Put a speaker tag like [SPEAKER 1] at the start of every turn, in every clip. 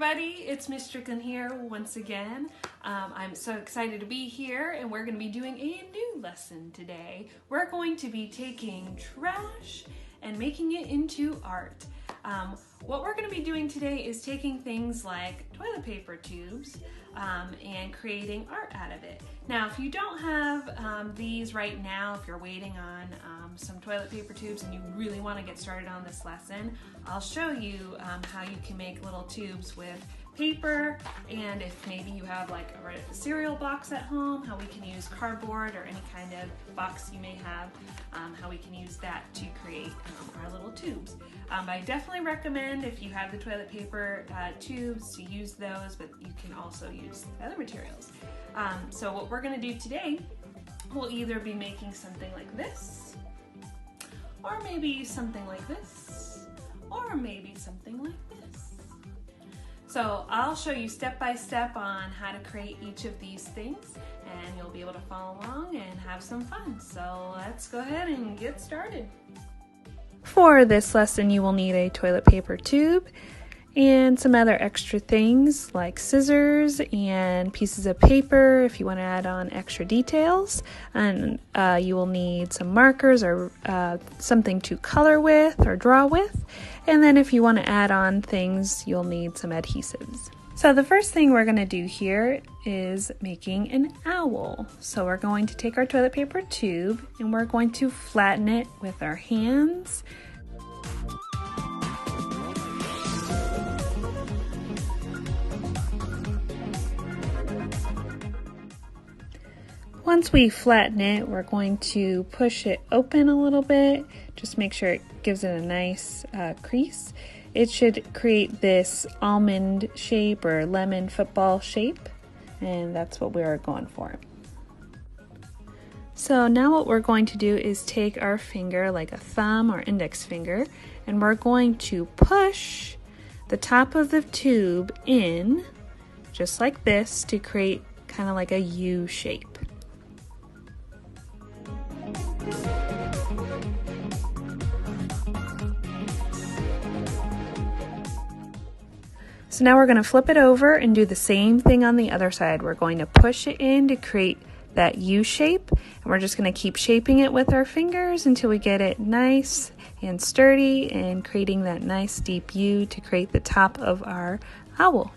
[SPEAKER 1] everybody, it's Ms. Strickland here once again. I'm so excited to be here, and we're going to be doing a new lesson today. We're going to be taking trash and making it into art. What we're going to be doing today is taking things like toilet paper tubes and creating art out of it. Now, if you don't have these right now, if you're waiting on some toilet paper tubes and you really want to get started on this lesson, I'll show you how you can make little tubes with paper, and if maybe you have like a cereal box at home, how we can use cardboard or any kind of box you may have, how we can use that to create our little tubes. I definitely recommend, if you have the toilet paper tubes, to use those, but you can also use other materials. So what we're going to do today, we'll either be making something like this, or maybe something like this, or maybe something like this. So I'll show you step by step on how to create each of these things, and you'll be able to follow along and have some fun. So let's go ahead and get started. For this lesson, you will need a toilet paper tube and some other extra things like scissors and pieces of paper if you want to add on extra details. And you will need some markers or something to color with or draw with. And then if you want to add on things, you'll need some adhesives. So the first thing we're going to do here is making an owl. So we're going to take our toilet paper tube and we're going to flatten it with our hands. Once we flatten it, we're going to push it open a little bit. Just make sure it gives it a nice crease. It should create this almond shape or lemon football shape, and that's what we're going for. So now what we're going to do is take our finger, like a thumb or index finger, and we're going to push the top of the tube in, just like this, to create kind of like a U shape. So now we're going to flip it over and do the same thing on the other side. We're going to push it in to create that U shape, and we're just going to keep shaping it with our fingers until we get it nice and sturdy and creating that nice deep U to create the top of our owl.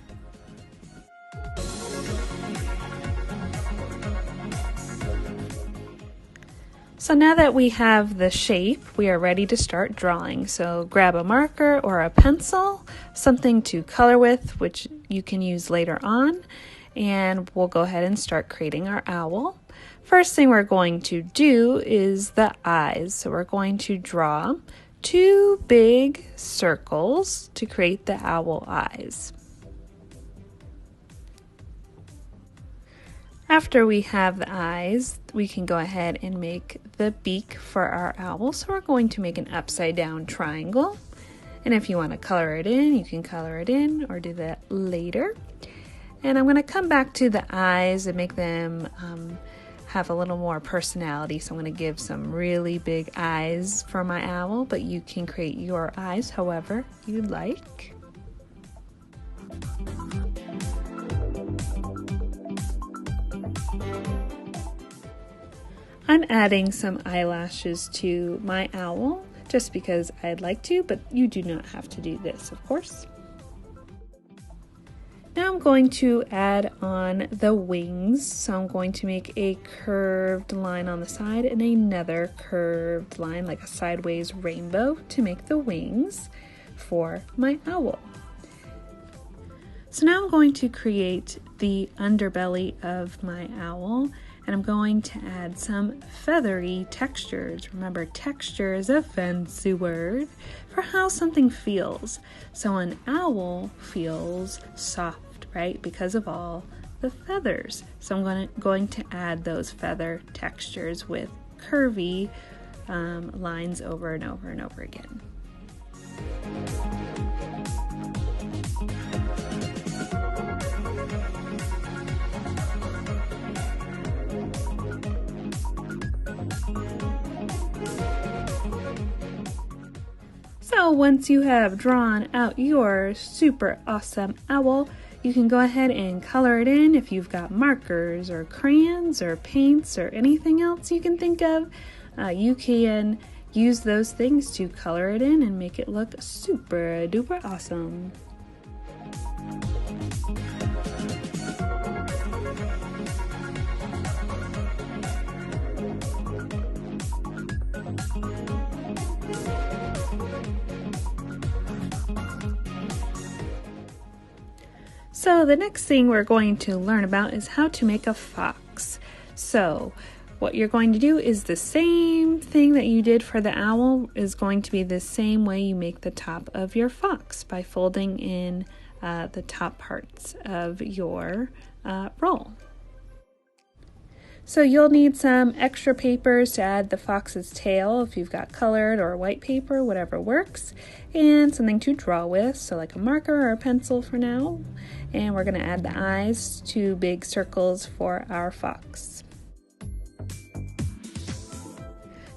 [SPEAKER 1] So now that we have the shape, we are ready to start drawing. So grab a marker or a pencil, something to color with, which you can use later on, and we'll go ahead and start creating our owl. First thing we're going to do is the eyes. So we're going to draw 2 big circles to create the owl eyes. After we have the eyes, we can go ahead and make the beak for our owl. So we're going to make an upside down triangle. And if you want to color it in, you can color it in or do that later. And I'm going to come back to the eyes and make them have a little more personality. So I'm going to give some really big eyes for my owl, but you can create your eyes however you like. I'm adding some eyelashes to my owl just because I'd like to, but you do not have to do this, of course. Now I'm going to add on the wings. So I'm going to make a curved line on the side and another curved line, like a sideways rainbow, to make the wings for my owl. So now I'm going to create the underbelly of my owl, and I'm going to add some feathery textures. Remember, texture is a fancy word for how something feels. So an owl feels soft, right? Because of all the feathers. So I'm going to add those feather textures with curvy lines over and over and over again. So once you have drawn out your super awesome owl, you can go ahead and color it in. If you've got markers or crayons or paints or anything else you can think of, you can use those things to color it in and make it look super duper awesome. So the next thing we're going to learn about is how to make a fox. So what you're going to do is the same thing that you did for the owl is going to be the same way you make the top of your fox by folding in the top parts of your roll. So you'll need some extra papers to add the fox's tail if you've got colored or white paper, whatever works, and something to draw with, so like a marker or a pencil for now. And we're going to add the eyes, 2 big circles for our fox.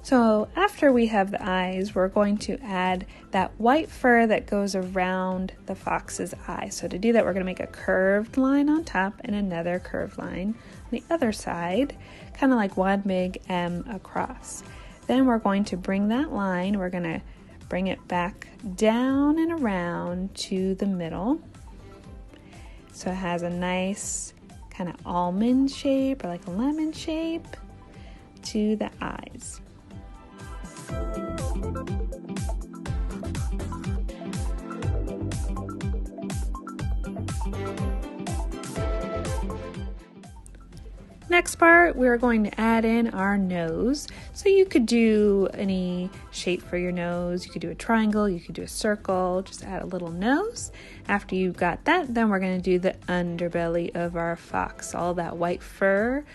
[SPEAKER 1] So after we have the eyes, we're going to add that white fur that goes around the fox's eye. So to do that, we're going to make a curved line on top and another curved line on the other side, kind of like one big M across. Then we're going to bring that line, we're going to bring it back down and around to the middle. So it has a nice kind of almond shape or like a lemon shape to the eyes. Next part, we're going to add in our nose. So you could do any shape for your nose. You could do a triangle, you could do a circle, just add a little nose. After you've got that, then we're going to do the underbelly of our fox, all that white fur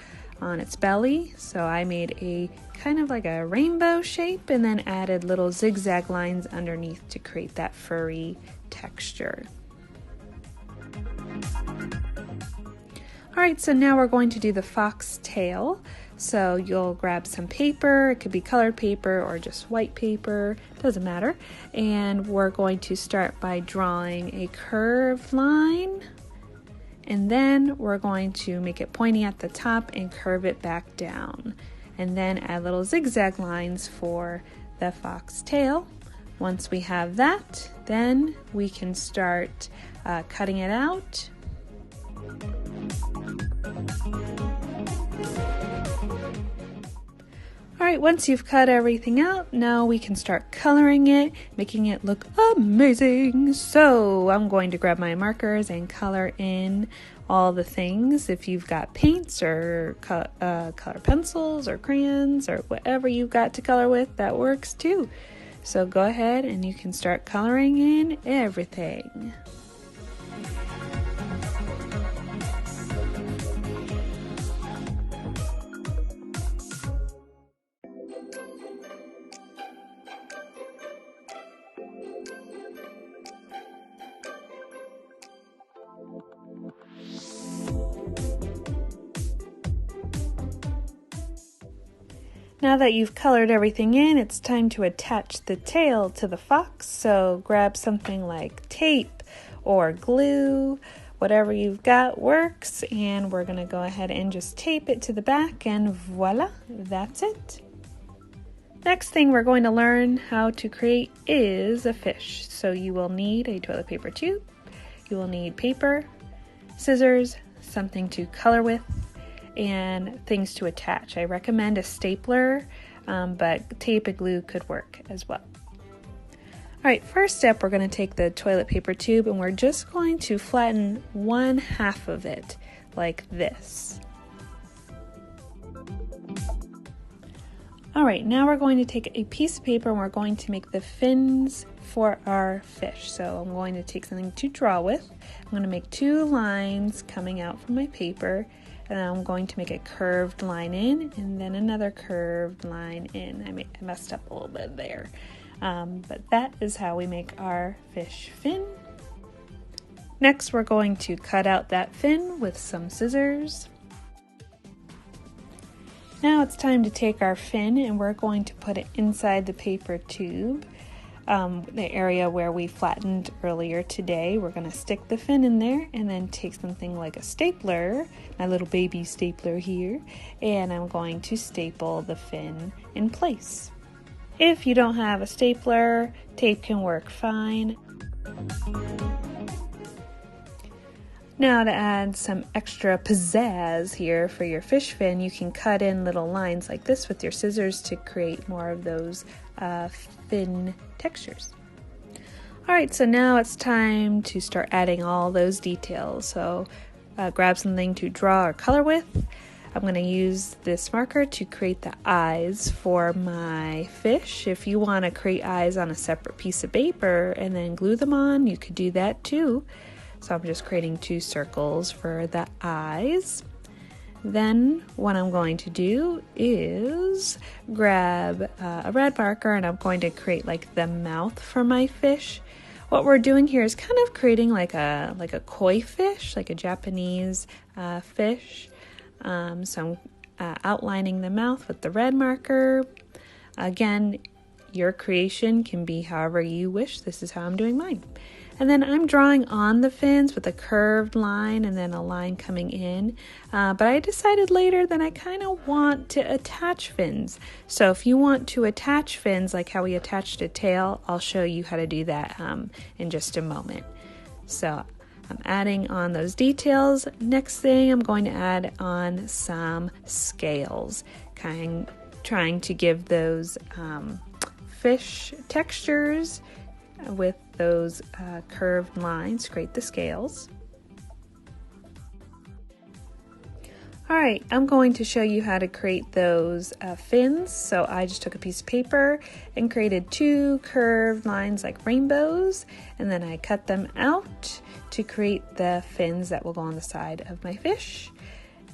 [SPEAKER 1] on its belly. So I made a kind of like a rainbow shape and then added little zigzag lines underneath to create that furry texture. Alright, so now we're going to do the fox tail. So you'll grab some paper, it could be colored paper or just white paper, doesn't matter. And we're going to start by drawing a curved line. And then we're going to make it pointy at the top and curve it back down. And then add little zigzag lines for the fox tail. Once we have that, then we can start cutting it out. Alright, once you've cut everything out, now we can start coloring it, making it look amazing. So I'm going to grab my markers and color in all the things. If you've got paints or color pencils or crayons or whatever you've got to color with, that works too. So go ahead and you can start coloring in everything. Now that you've colored everything in, it's time to attach the tail to the fox. So grab something like tape or glue, whatever you've got works, and we're going to go ahead and just tape it to the back, and voila, that's it. Next thing we're going to learn how to create is a fish. So you will need a toilet paper tube, you will need paper, scissors, something to color with, and things to attach. I recommend a stapler, but tape and glue could work as well. Alright, first step, we're going to take the toilet paper tube and we're just going to flatten 1/2 of it like this. Alright, now we're going to take a piece of paper and we're going to make the fins for our fish. So I'm going to take something to draw with. I'm going to make 2 lines coming out from my paper, and then I'm going to make a curved line in and then another curved line in. I messed up a little bit there. But that is how we make our fish fin. Next, we're going to cut out that fin with some scissors. Now it's time to take our fin and we're going to put it inside the paper tube. the area where we flattened earlier today. We're going to stick the fin in there and then take something like a stapler, my little baby stapler here, and I'm going to staple the fin in place. If you don't have a stapler, tape can work fine. Now to add some extra pizzazz here for your fish fin, you can cut in little lines like this with your scissors to create more of those fin textures. Alright, so now it's time to start adding all those details. So grab something to draw or color with. I'm going to use this marker to create the eyes for my fish. If you want to create eyes on a separate piece of paper and then glue them on, you could do that too. So I'm just creating 2 circles for the eyes. Then what I'm going to do is grab a red marker and I'm going to create like the mouth for my fish. What we're doing here is kind of creating like a koi fish, like a Japanese fish. So I'm outlining the mouth with the red marker. Again, your creation can be however you wish. This is how I'm doing mine. And then I'm drawing on the fins with a curved line and then a line coming in. But I decided later that I kind of want to attach fins. So if you want to attach fins like how we attached a tail, I'll show you how to do that in just a moment. So I'm adding on those details. Next thing, I'm going to add on some scales, trying to give those fish textures with those curved lines, create the scales. Alright, I'm going to show you how to create those fins. So I just took a piece of paper and created 2 curved lines like rainbows, and then I cut them out to create the fins that will go on the side of my fish.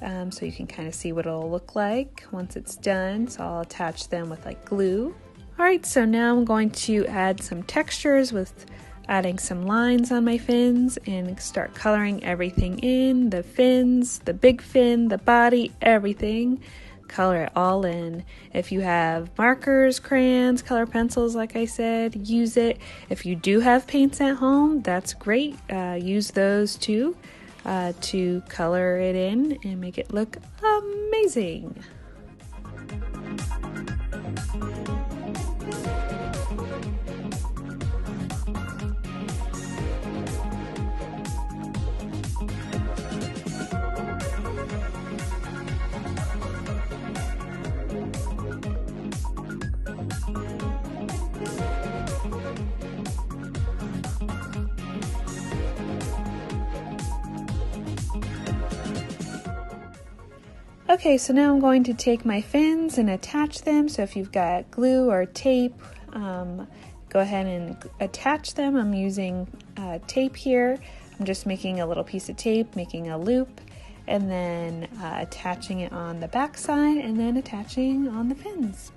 [SPEAKER 1] So you can kind of see what it'll look like once it's done. So I'll attach them with like glue. Alright, so now I'm going to add some textures with adding some lines on my fins and start coloring everything in. The fins, the big fin, the body, everything. Color it all in. If you have markers, crayons, color pencils, like I said, use it. If you do have paints at home, that's great. Use those too to color it in and make it look amazing. Okay, so now I'm going to take my fins and attach them. So if you've got glue or tape, go ahead and attach them. I'm using tape here. I'm just making a little piece of tape, making a loop, and then attaching it on the back side and then attaching on the fins.